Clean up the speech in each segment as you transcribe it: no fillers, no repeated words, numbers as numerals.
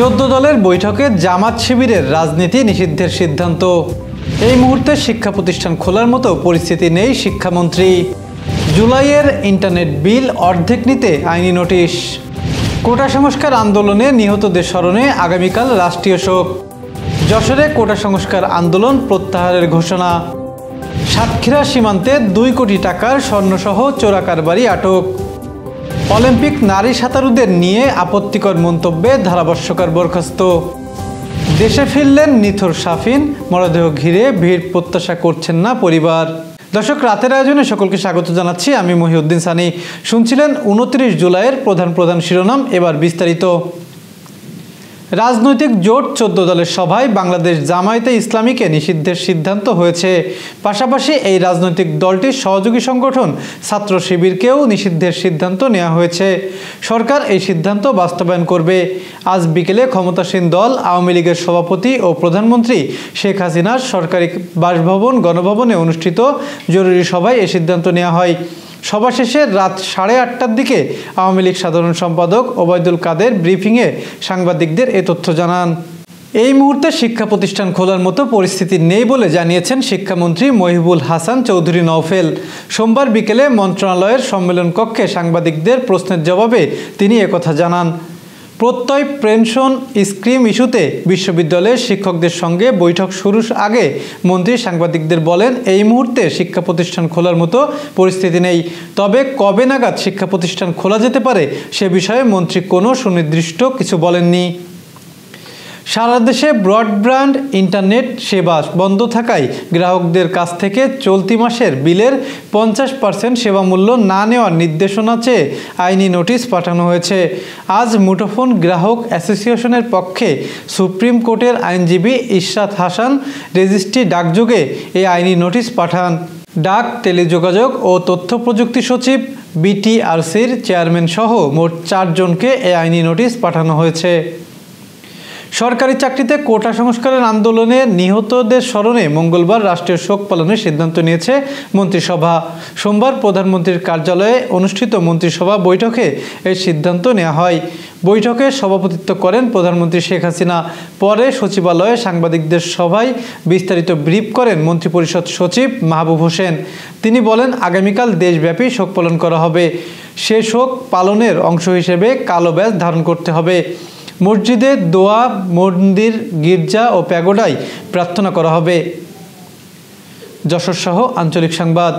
14 দলের বৈঠকে জামাত শিবিরের রাজনীতি নিষিদ্ধের সিদ্ধান্ত। এই মুহূর্তে শিক্ষা প্রতিষ্ঠান খোলার মতো পরিস্থিতি নেই শিক্ষামন্ত্রী। জুলাইয়ের ইন্টারনেট বিল অর্ধেক নিতে আইনি নোটিশ। কোটা সংস্কার আন্দোলনে নিহতদের স্মরণে আগামীকাল রাষ্ট্রীয় শোক। যশোরে কোটা সংস্কার আন্দোলন প্রত্যাহারের ঘোষণা। সাতক্ষীরা সীমান্তে 2 কোটি টাকার স্বর্ণসহ চোরা কারবারি আটক। অলিম্পিক নারী সাঁতারুদের নিয়ে আপত্তিকর মন্তব্যে ধারাভাষ্যকার বরখাস্ত। দেশে ফিরলেন নিথর শাফিন, মরদেহ ঘিরে ভিড় প্রত্যাশা করছেন না পরিবার। দর্শক, রাতের আয়োজনে সকলকে স্বাগত জানাচ্ছি। আমি মহিউদ্দিন সানি। শুনছিলেন 29 জুলাইয়ের প্রধান শিরোনাম, এবার বিস্তারিত। রাজনৈতিক জোট 14 দলের সভায় বাংলাদেশ জামায়াতে ইসলামীকে নিষিদ্ধের সিদ্ধান্ত হয়েছে। পাশাপাশি এই রাজনৈতিক দলটির সহযোগী সংগঠন ছাত্র শিবিরকেও নিষিদ্ধের সিদ্ধান্ত নেওয়া হয়েছে। সরকার এই সিদ্ধান্ত বাস্তবায়ন করবে। আজ বিকেলে ক্ষমতাসীন দল আওয়ামী লীগের সভাপতি ও প্রধানমন্ত্রী শেখ হাসিনার সরকারি বাসভবন গণভবনে অনুষ্ঠিত জরুরি সভায় এই সিদ্ধান্ত নেওয়া হয়। সভা শেষে রাত 8:30টার দিকে আওয়ামী লীগ সাধারণ সম্পাদক ওবায়দুল কাদের ব্রিফিংয়ে সাংবাদিকদের এ তথ্য জানান। এই মুহূর্তে শিক্ষা প্রতিষ্ঠান খোলার মতো পরিস্থিতি নেই বলে জানিয়েছেন শিক্ষামন্ত্রী মহিবুল হাসান চৌধুরী নওফেল। সোমবার বিকেলে মন্ত্রণালয়ের সম্মেলন কক্ষে সাংবাদিকদের প্রশ্নের জবাবে তিনি একথা জানান। প্রত্যয় পেনশন স্কিম ইস্যুতে বিশ্ববিদ্যালয়ের শিক্ষকদের সঙ্গে বৈঠক শুরুর আগে মন্ত্রী সাংবাদিকদের বলেন, এই মুহূর্তে শিক্ষা প্রতিষ্ঠান খোলার মতো পরিস্থিতি নেই। তবে কবে নাগাদ শিক্ষা প্রতিষ্ঠান খোলা যেতে পারে সে বিষয়ে মন্ত্রী কোনো সুনির্দিষ্ট কিছু বলেননি। সারা দেশে ব্রডব্যান্ড ইন্টারনেট সেবা বন্ধ থাকায় গ্রাহকদের কাছ থেকে চলতি মাসের বিলের 50% সেবা মূল্য না নেওয়ার নির্দেশনা চেয়ে আইনি নোটিশ পাঠানো হয়েছে। আজ মুঠোফোন গ্রাহক অ্যাসোসিয়েশনের পক্ষে সুপ্রিম কোর্টের আইনজীবী ইশরাত হাসান রেজিস্ট্রি ডাকযোগে এই আইনি নোটিশ পাঠান। ডাক, টেলিযোগাযোগ ও তথ্য প্রযুক্তি সচিব, বিটিআরসির চেয়ারম্যান সহ মোট 4 জনকে এই আইনি নোটিশ পাঠানো হয়েছে। সরকারি চাকরিতে কোটা সংস্কারের আন্দোলনে নিহতদের স্মরণে মঙ্গলবার রাষ্ট্রীয় শোক পালনের সিদ্ধান্ত নিয়েছে মন্ত্রিসভা। সোমবার প্রধানমন্ত্রীর কার্যালয়ে অনুষ্ঠিত মন্ত্রিসভা বৈঠকে এই সিদ্ধান্ত নেওয়া হয়। বৈঠকে সভাপতিত্ব করেন প্রধানমন্ত্রী শেখ হাসিনা। পরে সচিবালয়ে সাংবাদিকদের সভায় বিস্তারিত ব্রিফ করেন মন্ত্রিপরিষদ সচিব মাহবুব হোসেন। তিনি বলেন, আগামীকাল দেশব্যাপী শোক পালন করা হবে। সে শোক পালনের অংশ হিসেবে কালো ব্যাজ ধারণ করতে হবে। মসজিদে দোয়া, মন্দির, গির্জা ও প্যাগোডায় প্রার্থনা করা হবে। যশোর সহ আঞ্চলিক সংবাদ।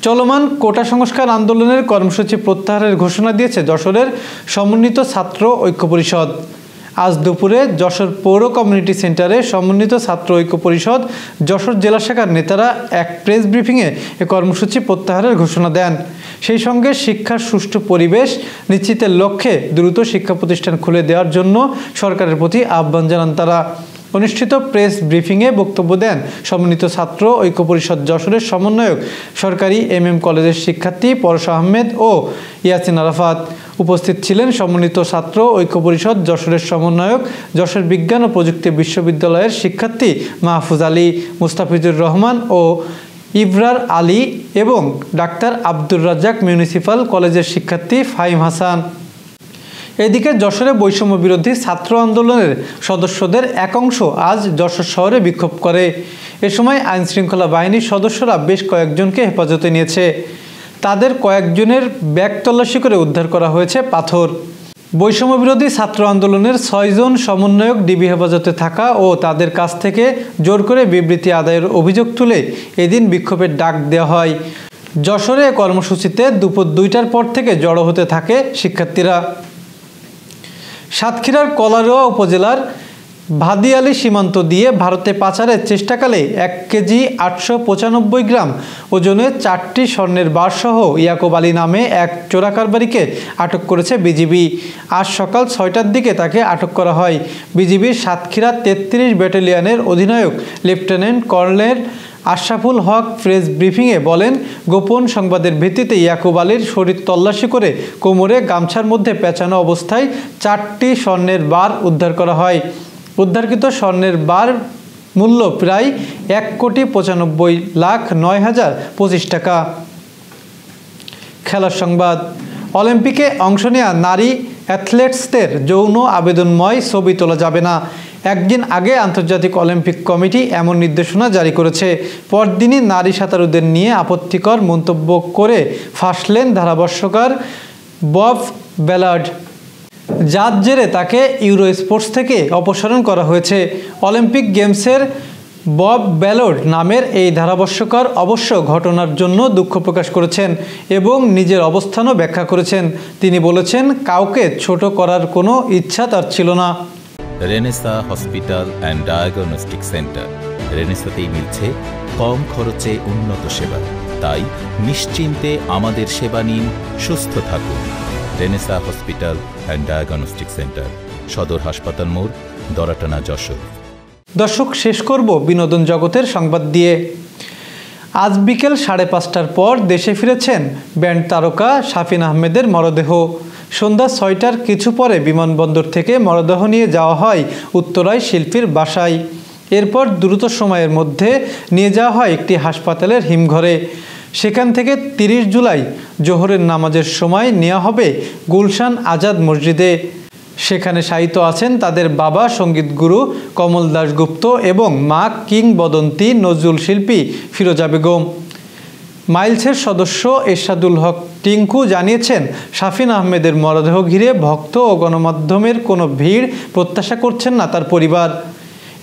চলমান কোটা সংস্কার আন্দোলনের কর্মসূচি প্রত্যাহারের ঘোষণা দিয়েছে যশোরের সমন্বিত ছাত্র ঐক্য পরিষদ। আজ দুপুরে যশোর পৌর কমিউনিটি সেন্টারে সমন্বিত ছাত্র ঐক্য পরিষদ যশোর জেলা শাখার নেতারা এক প্রেস ব্রিফিংয়ে এ কর্মসূচি প্রত্যাহারের ঘোষণা দেন। সেই সঙ্গে শিক্ষার সুষ্ঠু পরিবেশ নিশ্চিতের লক্ষ্যে দ্রুত শিক্ষা প্রতিষ্ঠান খুলে দেওয়ার জন্য সরকারের প্রতি আহ্বান জানান তারা। অনুষ্ঠিত প্রেস ব্রিফিংয়ে বক্তব্য দেন সমন্বিত ছাত্র ঐক্য পরিষদ যশোরের সমন্বয়ক সরকারি MM কলেজের শিক্ষার্থী পরশ আহমেদ ও ইয়াসিন আরাফাত। উপস্থিত ছিলেন সমন্বিত ছাত্র ঐক্য পরিষদ যশোরের সমন্বয়ক, যশোর বিজ্ঞান ও প্রযুক্তি বিশ্ববিদ্যালয়ের শিক্ষার্থী মাহফুজ আলী, মুস্তাফিজুর রহমান ও ইবরার আলী এবং ডাক্তার আব্দুর রাজ্জাক মিউনিসিপাল কলেজের শিক্ষার্থী ফাহিম হাসান। এদিকে যশোরে বৈষম্য বিরোধী ছাত্র আন্দোলনের সদস্যদের এক অংশ আজ যশোর শহরে বিক্ষোভ করে। এ সময় আইনশৃঙ্খলা বাহিনীর সদস্যরা বেশ কয়েকজনকে হেফাজতে নিয়েছে। তাদের কয়েকজনের ব্যাগ তল্লাশি করে উদ্ধার করা হয়েছে পাথর। বৈষম্য বিরোধী ছাত্র আন্দোলনের 6 জন সমন্বয়ক ডিবি হেফাজতে থাকা ও তাদের কাছ থেকে জোর করে বিবৃতি আদায়ের অভিযোগ তুলে এদিন বিক্ষোভের ডাক দেওয়া হয়। যশোরে কর্মসূচিতে দুপুর 2টার পর থেকে জড়ো হতে থাকে শিক্ষার্থীরা। সাতক্ষীরার কলারোয়া উপজেলার ভাদিয়ালি সীমান্ত দিয়ে ভারতে পাচারের চেষ্টাকালে 1 কেজি 895 গ্রাম ওজনে 4টি স্বর্ণের বারসহ ইয়াকুব আলী নামে এক চোরা কারবারিকে আটক করেছে বিজিবি। আজ সকাল 6টার দিকে তাকে আটক করা হয়। বিজিবির সাতক্ষীরা 33 ব্যাটালিয়নের অধিনায়ক লেফটেন্যান্ট কর্নেল আশরাফুল হক প্রেস ব্রিফিংয়ে বলেন, গোপন সংবাদের ভিত্তিতে ইয়াকুব আলীর শরীর তল্লাশি করে কোমরে গামছার মধ্যে পেঁচানো অবস্থায় 4টি স্বর্ণের বার উদ্ধার করা হয়। উদ্ধারকৃত স্বর্ণের বার মূল্য প্রায় 1,95,09,025 টাকা। খেলার সংবাদ। অলিম্পিকে অংশ নেওয়া নারী অ্যাথলেটসদের যৌন আবেদনময় ছবি তোলা যাবে না। একদিন আগে আন্তর্জাতিক অলিম্পিক কমিটি এমন নির্দেশনা জারি করেছে। পরদিনই নারী সাঁতারুদের নিয়ে আপত্তিকর মন্তব্য করে ফাঁসলেন ধারাভাষ্যকার বব ব্যালার্ড, যার জেরে তাকে ইউরো স্পোর্টস থেকে অপসারণ করা হয়েছে। অলিম্পিক গেমসের বব ব্যালার্ড নামের এই ধারাভাষ্যকার অবশ্য ঘটনার জন্য দুঃখ প্রকাশ করেছেন এবং নিজের অবস্থানও ব্যাখ্যা করেছেন। তিনি বলেছেন, কাউকে ছোট করার কোনো ইচ্ছা তার ছিল না। Renaissance hospital and diagnostic centre. রেনেসাতেই মিলছে কম খরচে উন্নত সেবা, তাই নিশ্চিন্তে আমাদের সেবা নিন, সুস্থ থাকুন। Renaissance hospital and diagnostic centre, সদর হাসপাতাল মোড়, দরাটানা, যশোর। দর্শক, শেষ করব বিনোদন জগতের সংবাদ দিয়ে। আজ বিকেল 5:30টার পর দেশে ফিরেছেন ব্যান্ড তারকা শাফিন আহমেদের মরদেহ। সন্ধ্যা 6টার কিছু পরে বিমানবন্দর থেকে মরদেহ নিয়ে যাওয়া হয় উত্তরায় শিল্পীর বাসায়। এরপর দ্রুত সময়ের মধ্যে নিয়ে যাওয়া হয় একটি হাসপাতালের হিমঘরে। সেখান থেকে 30 জুলাই জোহরের নামাজের সময় নেওয়া হবে গুলশান আজাদ মসজিদে। সেখানে শায়িত আছেন তাদের বাবা সঙ্গীত গুরু কমল দাশগুপ্ত এবং মা কিংবদন্তি নজরুল শিল্পী ফিরোজা বেগম। মাইলসের সদস্য এরশাদুল হক টিঙ্কু জানিয়েছেন, শাফিন আহমেদের মরদেহ ঘিরে ভক্ত ও গণমাধ্যমের কোনো ভিড় প্রত্যাশা করছেন না তার পরিবার।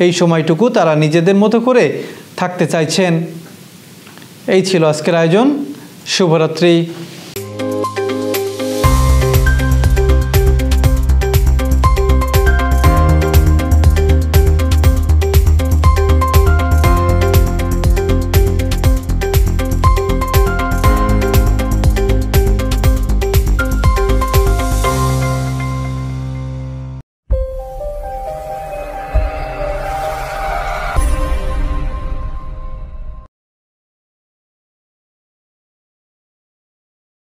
এই সময়টুকু তারা নিজেদের মতো করে থাকতে চাইছেন। এই ছিল আজকের আয়োজন। শুভরাত্রি।